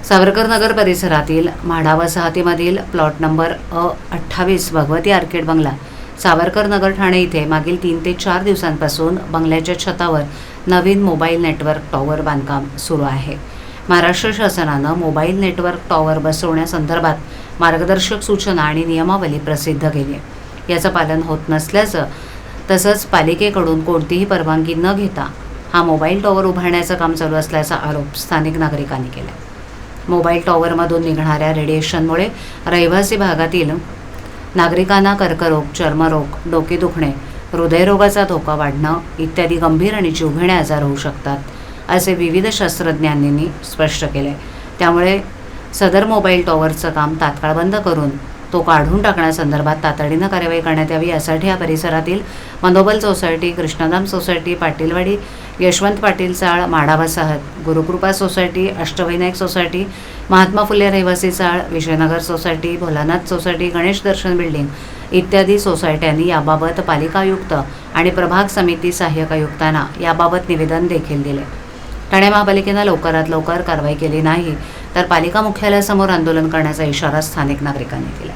सावरकर नगर परिसरातील म्हाडा वसाहतीमधील plot number A28 Bhagwati arcade बंगला सावरकर नगर ठाणे इथे मागील 3 ते 4 दिवसांपासून बंगल्याच्या छतावर नवीन मोबाईल नेटवर्क टॉवर बांधकाम सुरू आहे। महाराष्ट्र शासनानं मोबाईल नेटवर्क टॉवर बसवण्यासंदर्भात मार्गदर्शक सूचना आणि नियमावली प्रसिद्ध केली आहे। याचं पालन होत नसल्याचं तसंच पालिकेकडून कोणतीही परवानगी न घेता हा मोबाईल टॉवर उभारण्याचं काम चालू असल्याचा आरोप स्थानिक नागरिकांनी केला। मोबाईल टॉवरमधून निघणाऱ्या रेडिएशनमुळे रहिवासी भागातील नागरिकांना कर्करोग, चर्मरोग, डोके दुखणे, हृदयरोगाचा धोका वाढणं इत्यादी गंभीर आणि जीवघेणे आजार होऊ शकतात, असे विविध शास्त्रज्ञांनी स्पष्ट केले। त्यामुळे सदर मोबाईल टॉवरचं काम तात्काळ बंद करून तो काढून टाकण्यासंदर्भात तातडीनं कार्यवाही करण्यात यावी, यासाठी या परिसरातील मनोबल सोसायटी, कृष्णधाम सोसायटी, पाटीलवाडी, यशवंत पाटील चाळ, म्हाडा वसाहत, गुरुकृपा सोसायटी, अष्टविनायक सोसायटी, महात्मा फुले रहिवासी चाळ, विजयनगर सोसायटी, भोलानाथ सोसायटी, गणेश दर्शन बिल्डिंग इत्यादी सोसायट्यांनी याबाबत पालिका आयुक्त आणि प्रभाग समिती सहाय्यक आयुक्तांना याबाबत निवेदन देखील दिले। ठाणे महापालिकेनं लवकरात लवकर कारवाई केली नाही तर पालिका मुख्यालयासमोर आंदोलन करण्याचा इशारा स्थानिक नागरिकांनी दिला।